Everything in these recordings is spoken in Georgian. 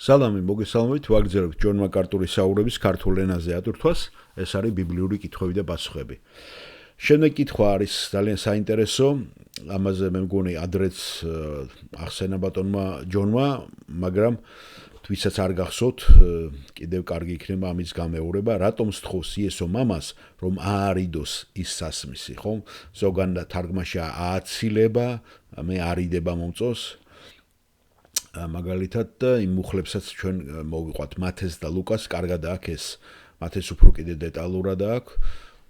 სალამი მოგესალმებით, ვაგრძელებთ ჯონ მაკარტურის საუბრების ქართულ ენაზე ატვირთვას, ეს არის ბიბლიური კითხვები და პასუხები. Შემდეგ კითხვა არის ძალიან საინტერესო, ამაზე მე მგონი ადრეც ახსენა ბატონმა ჯონმა, მაგრამ თვისაც არ გახსოვთ, კიდევ კარგი იქნება ამის გამეორება, რატომ სთხოვს იესო მამას, რომ აარიდოს ის სასმისი, ხო? ზოგადად თარგმანში ააცილება, მე არიდება მომწონს. მაგალითად იმ მუხლებსაც ჩვენ მოვიყვათ მათეს და ლუკას, კარგად აქვს ეს, მათეს უფრო კიდე დეტალურად აქვს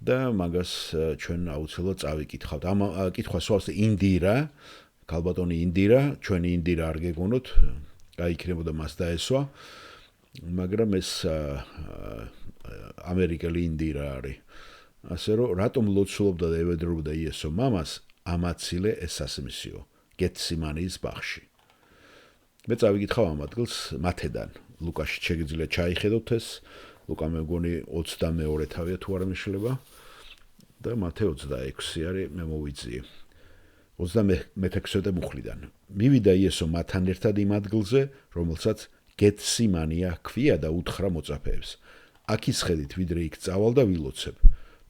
და მაგას ჩვენ აუცილებლად წავიკითხავთ. ამ კითხვას სვავს ინდირა, ქალბატონი ინდირა, ჩვენი ინდირა არ გეგონოთ, გაიქნებოდა მას დაესვა, მაგრამ ეს ამერიკელი ინდირა არის. ასე რომ რატომ ლოცულობდა და ევედრებოდა იესო მამას, ამაცილე ეს სასმისიო, გეთსიმანიის ბაღში. მე წავიკითხავ ამ ადგილს მათედან, ლუკაში შეგიძლიათ ჩაიხედოთ ეს, ლუკა მე მგონი 22 თავია თუ არ მეშლება და მათე 26 არის, მე მოვიძიე. 26 მუხლიდან. მივიდა იესო მათთან ერთად იმ ადგილზე, რომელსაც გეთსიმანია ჰქვია და უთხრა მოწაფეებს. აქ ისხედით, ვიდრე იქ წავალ და ვილოცებ.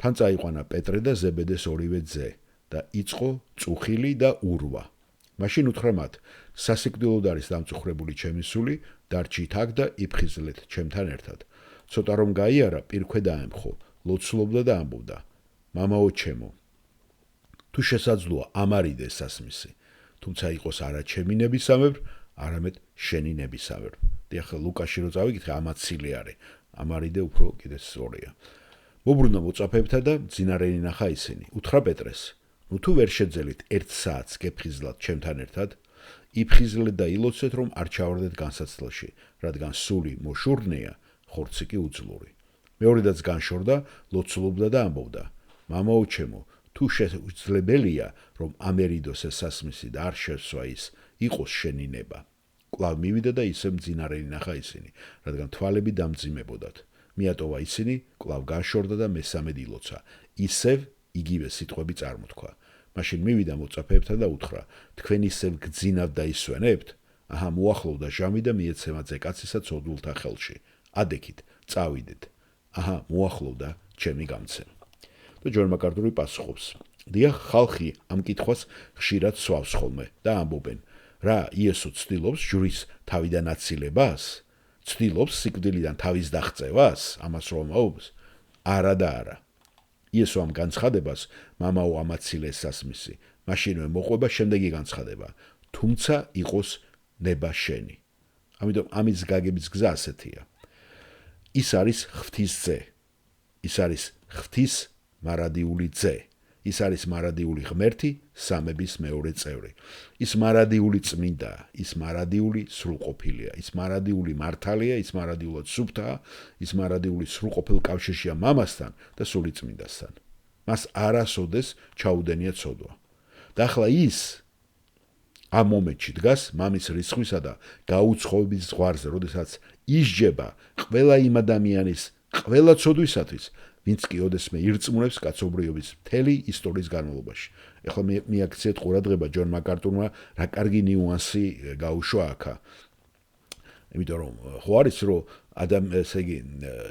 თან წაიყვანა პეტრე და ზებედეს ორივე ძე და იწყო წუხილი და ურვა. მაშინ უთხრა მათ, სასიკვდილოდ არის დამწუხრებული ჩემი სული, დარჩით აქ და იფხიზლეთ ჩემთან ერთად. ცოტა რომ გაიარა, პირქვე დაემხო, ლოცულობდა და ამბობდა, მამაო ჩემო, თუ შესაძლოა ამარიდე სასმისი, თუმცა იყოს არა ჩემი ნებისამებრ, არამედ შენი ნებისამებრ. დიახ, ლუკაში რო წავიკითხე, ამაცილე არის, ამარიდე უფრო კიდე სწორია. მობრუნდა მოწაფეებთან და მძინარენი ნახა ისინი. უთხრა პეტრეს, ნუ თუ ვერ შეძელით 1 საათს გეფხიზლათ ჩემთან ერთად, იფხიზლეთ და ილოცეთ, რომ არ ჩავარდეთ განსაცდელში, რადგან სული მოშურნეა, ხორცი კი უძლური. მეორედაც განშორდა, ლოცულობდა და ამბობდა, მამაო ჩემო, თუ შეძლებელია, რომ ამერიდოს ეს სასმისი და არ შესვა ის, იყოს შენი ნება. კვლავ მივიდა და ისევ მძინარენი ნახა ისინი, რადგან თვალები დამძიმებოდათ. მიატოვა ისინი, კვლავ განშორდა და მესამედ ილოცა. ისევ იგივე სიტყვები წარმოთქვა. მაშინ მივიდა მოწაფეებთან და უთხრა, თქვენ ისევ გძინავთ და ისვენებთ? აჰა, მოახლოვდა ჟამი და მიეცემა ძეკაცისა ცოდულთა ხელში. ადექით, წავიდეთ. აჰა, მოახლოვდა ჩემი გამცემა. და ჯონ მაკარტური პასუხობს. დიახ, ხალხი ამ კითხვას ხშირად სვავს ხოლმე და ამბობენ, რა იესო ცდილობს ჯვრის თავიდან აცილებას? ცდილობს სიკვდილიდან თავის დაღწევას? ამას რომ აობს? არა და არა. იესო ამ განცხადებას, მამაო ამაცილე სასმისი, მაშინვე მოყვება შემდეგი განცხადება, თუმცა იყოს ნება შენი. ამიტომ ამის გაგების გზა ასეთია. ის არის ღვთის ძე. ის არის ღვთის მარადიული ძე. ის არის მარადიული ღმერთი, სამების მეორე წევრი. ის მარადიული წმინდაა, ის მარადიული სრულყოფილია, ის მარადიული მართალია, ის მარადიულად სუფთაა, ის მარადიული სრულყოფილ კავშირშია მამასთან და სული წმინდასთან. მას არასოდეს ჩაუდენია ცოდვა. და ახლა ის ამ მომენტში დგას მამის რისხვისა და გაუცხოვების ზღვარზე, როდესაც ისჯება ყველა იმ ადამიანის, ყველა ცოდვისათვის, ვინც კი ოდესმე ირწმუნებს კაცობრიობის მთელი ისტორიის განმავლობაში. ეხლა მიაქციეთ ყურადღება ჯონ მაკარტურმა, რა კარგი ნიუანსი გაუშვა აქა. იმიტომ რომ ხო არის, რომ ესე იგი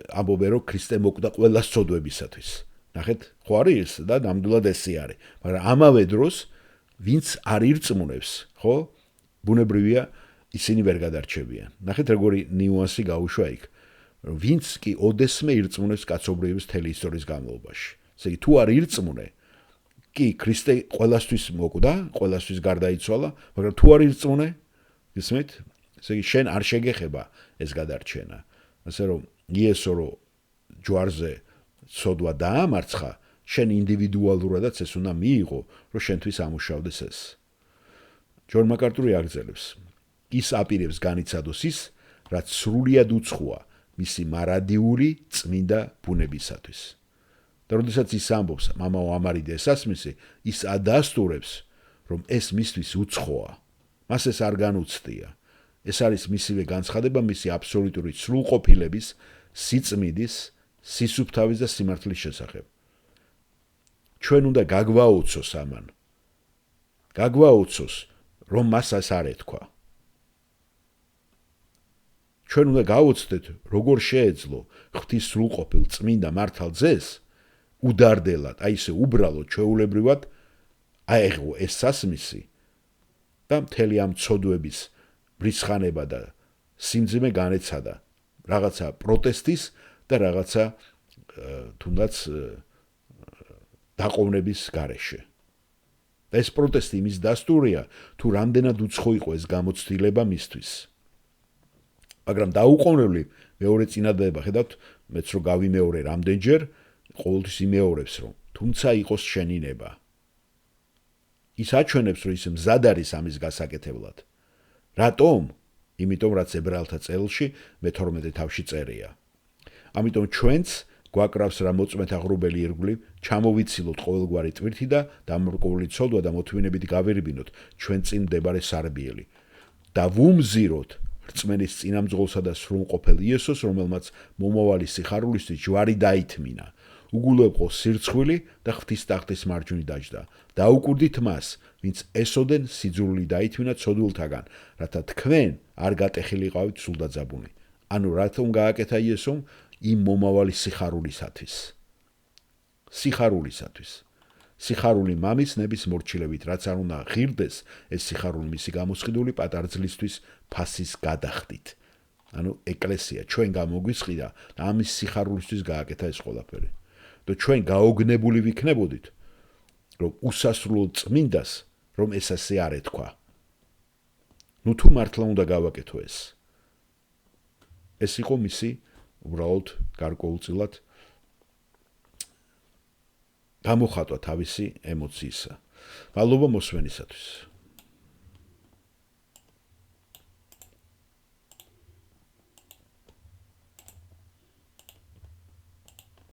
ამბობენ, რომ ქრისტე მოკვდა ყველა ცოდვებისათვის. ნახეთ, ხო არის და ნამდვილად ესე არის. მაგრამ ამავე დროს, ვინც არ ირწმუნებს, ხო? ბუნებრივია, ისინი ვერ გადარჩებიან. ნახეთ, როგორი ნიუანსი გაუშვა იქ. ვინც კი ოდესმე ირწმუნებს კაცობრიობის მთელი ისტორიის განმავლობაში. ესე იგი, თუ არ ირწმუნე, კი ქრისტე ყველასთვის მოკვდა, ყველასთვის გარდაიცვალა, მაგრამ თუ არ ირწმუნე, ისმით, ესე იგი, შენ არ შეგეხება ეს გადარჩენა. ასე რომ, იესო რო ჯვარზე ცოდვა დაამარცხა, შენ ინდივიდუალურადაც ეს უნდა მიიღო, რომ შენთვის ამუშავდეს ეს. ჯონ მაკარტური აგრძელებს. ის აპირებს განიცადოს ის, რაც სრულიად უცხოა მისი მარადიული წმინდა ბუნებისათვის. და როდესაც ის ამბობს, მამაო ამარიდე სასმისი, ის ადასტურებს, რომ ეს მისთვის უცხოა. მას ეს არ განუცდია. ეს არის მისივე განცხადება მისი აბსოლუტური სრულყოფილების, სიწმინდის, სისუფთავის და სიმართლის შესახებ. ჩვენ უნდა გაგვაოცოს ამან. გაგვაოცოს, რომ მას ეს არ ეთქვა. ჩვენ უნდა გავოცდეთ, როგორ შეეძლო ღვთის სრულყოფილ წმინდა მართალ ძეს უდარდელად, აი ესე უბრალოდ ჩვეულებრივად აეღო ეს სასმისი და მთელი ამ ცოდვების ბრიცხანება და სიმძიმე განეცადა რაღაცა პროტესტის და რაღაცა თუნდაც დაყოვნების გარეშე. და ეს პროტესტი იმის დასტურია, თუ რამდენად უცხო იყო ეს გამოცდილება მისთვის. მაგრამ დაუყოვნებლი მეორე წინადადება, ხედავთ, მეც რო გავიმეორე რამდენჯერ, ყოველთვის იმეორებს, რომ თუმცა იყოს შენი ნება. ის აჩვენებს, რომ ის მზად არის ამის გასაკეთებლად. რატომ? იმიტომ, რაც ებრაელთა წელში მე-12 თავში წერია. ამიტომ ჩვენც გვაკრავს რა მოწმეთა ღრუბელი ირგვლივ, ჩამოვიცილოთ ყოველგვარი ტვირთი და დამრკვეული ცოდვა და მოთმინებით გავერბინოთ ჩვენ წინ მდებარე სარბიელი და ვუმზიროთ რწმენის წინამძღოლსა და სრულყოფილ იესოს, რომელმაც მომავალი სიხარულისთვის ჯვარი დაითმინა. უგულებყო სირცხვილი და ღვთის ტახტის მარჯვნივ დაჯდა. დაუკვირდით მას, ვინც ესოდენ სიძულვილი დაითმინა ცოდვილთაგან, რათა თქვენ არ გატეხილიყავით სულდაძაბუნი. ანუ რატომ გააკეთა იესომ? იმ მომავალი სიხარულისათვის. სიხარული მამის ნების მორჩილებით, რაც არ უნდა ღირდეს, ეს სიხარული მისი გამოსყიდული პატარძლისთვის ფასის გადახდით. ანუ ეკლესია ჩვენ გამოგვისყიდა და ამის სიხარულისთვის გააკეთა ეს ყველაფერი. და ჩვენ გაოგნებული ვიქნებოდით, რომ უსასრულო წმინდას, რომ ეს ასე არ ეთქვა. ნუ თუ მართლა უნდა გავაკეთო ეს. ეს იყო მისი უბრალოდ გარკვეულწილად გამოხატვა თავისი ემოციისა. მადლობა მოსვენისათვის.